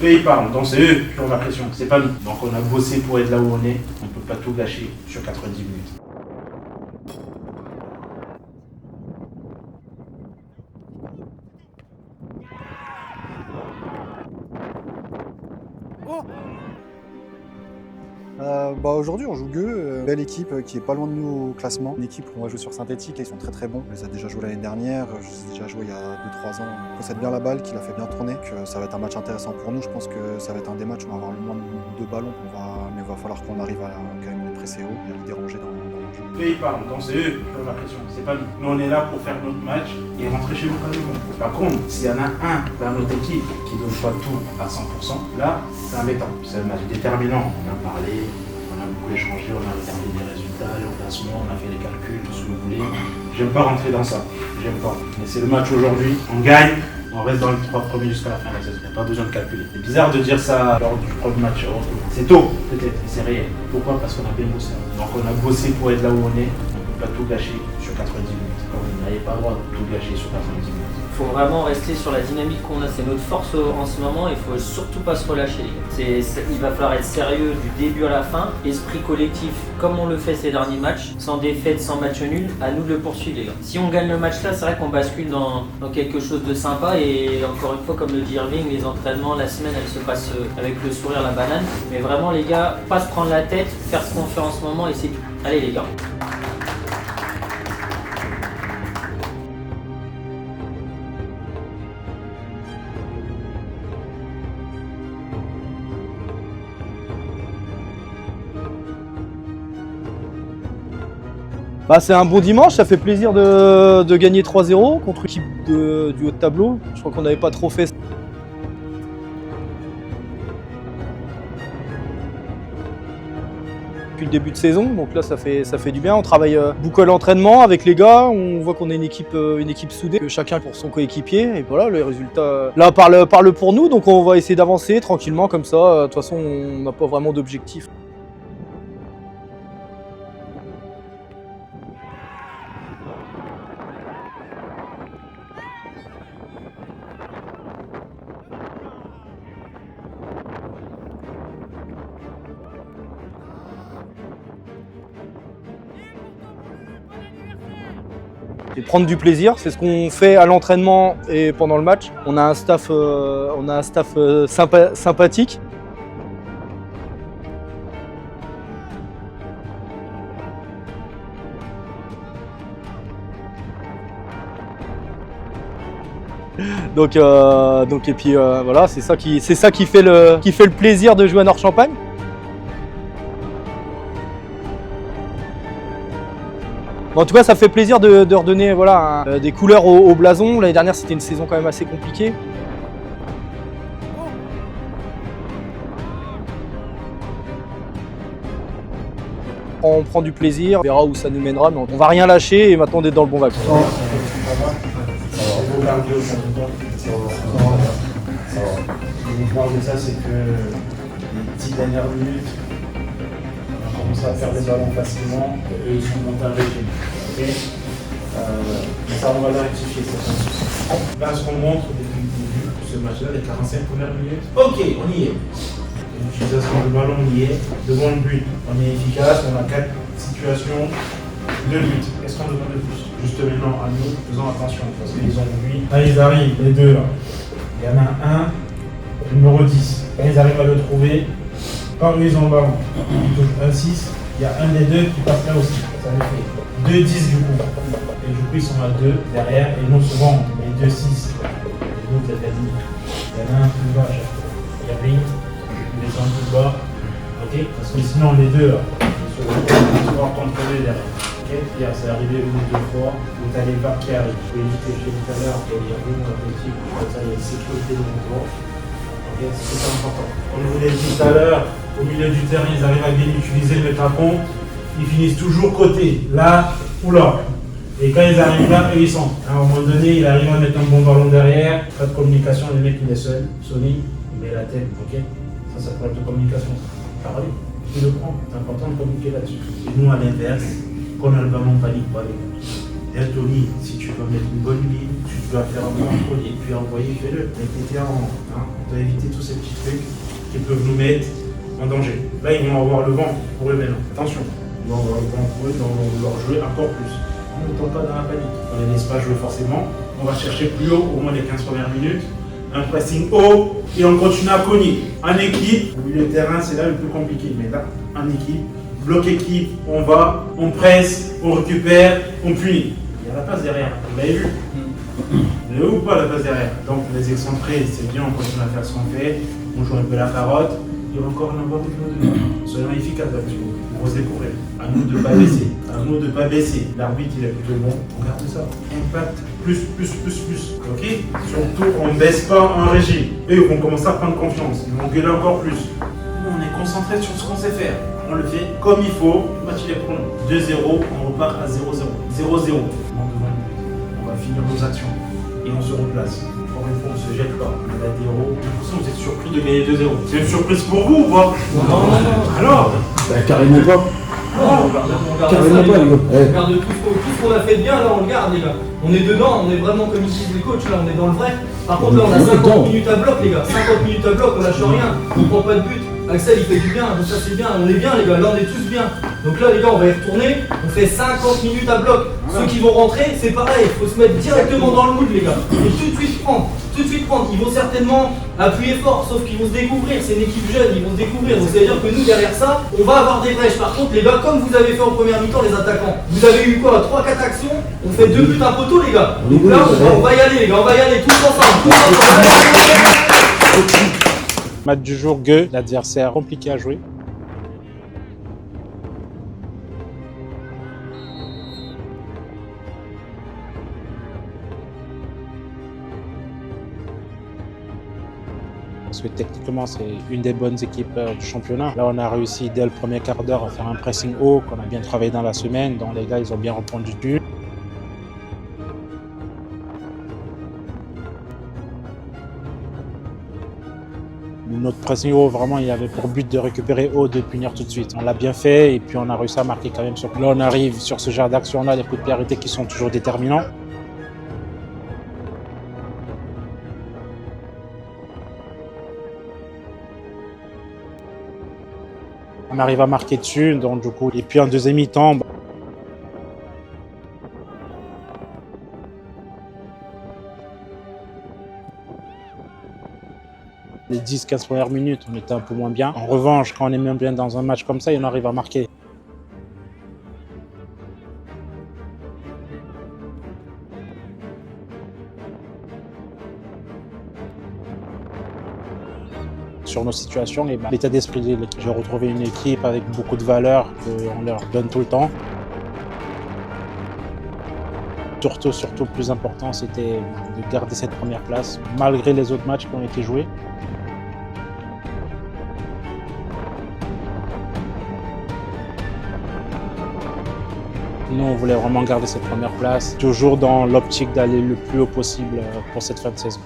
Eux ils parlent, donc c'est eux qui ont la pression, c'est pas nous. Donc on a bossé pour être là où on est, on ne peut pas tout gâcher sur 90 minutes. Aujourd'hui on joue Gueux, belle équipe qui est pas loin de nous au classement. Une équipe où on va jouer sur synthétique, ils sont très bons. On les a déjà joués l'année dernière, je les ai déjà joués il y a 2-3 ans. On possède bien la balle, qui l'a fait bien tourner, que ça va être un match intéressant pour nous. Je pense que ça va être un des matchs où on va avoir le moins de ballons, mais il va falloir qu'on arrive à quand même les presser haut et à les déranger dans le jeu. Eux ils parlent, donc c'est eux qui ont la pression, c'est pas nous. Nous on est là pour faire notre match et rentrer chez nous calmement. Par contre, s'il y en a un dans notre équipe qui ne donne pas tout à 100%, là c'est embêtant. C'est un match déterminant, on a parlé. On a beaucoup échangé, on a regardé les résultats, le classement, on a fait les calculs, tout ce que vous voulez. J'aime pas rentrer dans ça, j'aime pas. Mais c'est le match aujourd'hui, on gagne, on reste dans les 3 premiers jusqu'à la fin de la saison. Il n'y a pas besoin de calculer. C'est bizarre de dire ça lors du premier match. C'est tôt, peut-être, mais c'est réel. Pourquoi? Parce qu'on a bien bossé. Donc on a bossé pour être là où on est, on ne peut pas tout gâcher sur 90 minutes. Vous n'avez pas le droit de tout gâcher sur 90 minutes. Il faut vraiment rester sur la dynamique qu'on a, c'est notre force en ce moment, il faut surtout pas se relâcher les gars. Il va falloir être sérieux du début à la fin, esprit collectif comme on le fait ces derniers matchs, sans défaite, sans match nul, à nous de le poursuivre les gars. Si on gagne le match là, c'est vrai qu'on bascule dans quelque chose de sympa et encore une fois comme le dit Irving, les entraînements, la semaine elle se passe avec le sourire, la banane, mais vraiment les gars, pas se prendre la tête, faire ce qu'on fait en ce moment et c'est tout. Allez les gars. C'est un bon dimanche, ça fait plaisir de gagner 3-0 contre l'équipe du haut de tableau. Je crois qu'on n'avait pas trop fait ça depuis le début de saison, donc là ça fait du bien. On travaille beaucoup à l'entraînement avec les gars, on voit qu'on est une équipe soudée, que chacun pour son coéquipier, et voilà, le résultat là parle pour nous, donc on va essayer d'avancer tranquillement comme ça. De toute façon on n'a pas vraiment d'objectif. Et prendre du plaisir, c'est ce qu'on fait à l'entraînement et pendant le match. On a un staff, sympathique. Donc et puis voilà, c'est ça qui fait le plaisir de jouer à Nord-Champagne. En tout cas, ça fait plaisir de redonner des couleurs au blason. L'année dernière, c'était une saison quand même assez compliquée. On prend du plaisir, on verra où ça nous mènera, mais on va rien lâcher et maintenant on est dans le bon wagon. L'histoire de ça, c'est que les 10 dernières minutes, on a commencé à faire des ballons facilement et ils sont montés avec nous. Okay, ça, on va le rectifier. Là, ce qu'on montre depuis le début de ce match-là, les 45 premières minutes, ok, on y est. L'utilisation du ballon, on y est. Devant le but, on est efficace, on a 4 situations, 2 buts. Qu'est-ce qu'on demande de plus? Juste maintenant, à nous, faisons attention, parce qu'ils ont 8. Là, ils arrivent, les deux là. Il y en a un, numéro 10. Quand ils arrivent à le trouver, quand eux ils ont le ballon, ils touchent un 6, il y a un des deux qui passe là aussi. Ça les fait 2 10 du coup. Et du coup ils sont à 2 derrière, et non souvent on met 2 6. Et donc c'est quasi. Il y en a un plus bas à chaque fois. Il y a Ring, il descend plus bas. Ok. Parce que sinon les deux là, ils se retrouvent contrôler derrière. Okay. Hier c'est arrivé une ou deux fois où tu as les barres qui arrivent. Je vais éviter, je l'ai dit tout à l'heure, qu'il y a une petit, comme ça il y a une sécurité de mouvement. C'est important. Comme je vous l'ai dit tout à l'heure, au milieu du terrain, ils arrivent à bien utiliser le tapon. Ils finissent toujours côté, là ou là. Et quand ils arrivent là, eux ils sont. À un moment donné, il arrive à mettre un bon ballon derrière. Pas de communication, le mec il est seul. Sony, il met la tête, ok. Ça peut être de communication. Parler, tu le prends. C'est important de communiquer là-dessus. Et nous, à l'inverse, quand on a le ballon, on panique pas les gars. Tony, si tu dois mettre une bonne ligne, tu dois faire un bon contrôle et puis envoyer, fais-le. Mais t'étais en. On doit éviter tous ces petits trucs qui peuvent nous mettre en danger. Là, ils vont avoir le vent pour eux maintenant. Attention, ils vont avoir le vent pour eux, ils vont vouloir jouer encore plus. On ne tombe pas dans la panique. On ne les laisse pas jouer forcément. On va chercher plus haut, au moins les 15 premières minutes. Un pressing haut et on continue à cogner. En équipe, au milieu de terrain, c'est là le plus compliqué. Mais là, en équipe, bloc équipe, on va, on presse, on récupère, on punit. Il y a la passe derrière, vous l'avez vu. Vous l'avez vu ou pas la passe derrière? Donc les excentrés, c'est bien, on continue à faire ce qu'on fait. On joue un peu la carotte. Il y a encore un avoir de soyons efficaces là-dessus. On va se découvrir. À nous de ne pas baisser. À nous de ne pas baisser. L'arbitre, il est plutôt bon. On garde ça. Impact, plus. Ok? Surtout, on ne baisse pas en régime. Eux, ils vont commencer à prendre confiance. Ils vont gueuler encore plus. Nous, on est concentré sur ce qu'on sait faire. On le fait comme il faut. Le match, il est pour nous. 2-0, on repart à 0-0. 0-0. On va finir nos actions. Et on se replace. Encore une fois, on ne se jette pas. On a des héros. J'ai l'impression que vous êtes surpris de gagner 2-0. C'est une surprise pour vous ou pas? Non. Alors? Carrément pas. On garde Carrément ça, pas, les gars. on garde tout ce qu'on a fait de bien, là on le garde les gars. On est dedans, on est vraiment comme ils disent les coachs, là on est dans le vrai. Par contre là on a 50 minutes à bloc les gars, 50 minutes à bloc, on lâche rien, on prend pas de but. Axel il fait du bien, donc ça c'est bien, on est bien les gars, là on est tous bien. Donc là les gars on va y retourner, on fait 50 minutes à bloc. Ceux qui vont rentrer, c'est pareil, il faut se mettre directement dans le mood les gars. Et tout de suite prendre. Ils vont certainement appuyer fort, sauf qu'ils vont se découvrir, c'est une équipe jeune, ils vont se découvrir. Donc ça veut dire que nous derrière ça, on va avoir des brèches. Par contre les gars, comme vous avez fait en première mi-temps les attaquants, vous avez eu quoi, 3-4 actions, on fait 2 buts à poteau les gars. Donc là on va y aller les gars, on va y aller tous ensemble. Match du jour, Gueux, l'adversaire compliqué à jouer. Parce que techniquement, c'est une des bonnes équipes du championnat. Là, on a réussi dès le premier quart d'heure à faire un pressing haut, qu'on a bien travaillé dans la semaine, dont les gars, ils ont bien répondu dessus. Notre pressing haut, vraiment, il avait pour but de récupérer haut, de punir tout de suite. On l'a bien fait et puis on a réussi à marquer quand même. Là, on arrive sur ce genre d'action-là, les coups de pied arrêtés qui sont toujours déterminants. On arrive à marquer dessus, donc du coup, et puis en deuxième mi-temps, les 10-15 premières minutes, on était un peu moins bien. En revanche, quand on est même bien dans un match comme ça, on arrive à marquer. Sur nos situations, et l'état d'esprit de l'équipe. J'ai retrouvé une équipe avec beaucoup de valeurs qu'on leur donne tout le temps. Surtout, le plus important, c'était de garder cette première place, malgré les autres matchs qui ont été joués. Nous, on voulait vraiment garder cette première place, toujours dans l'optique d'aller le plus haut possible pour cette fin de saison.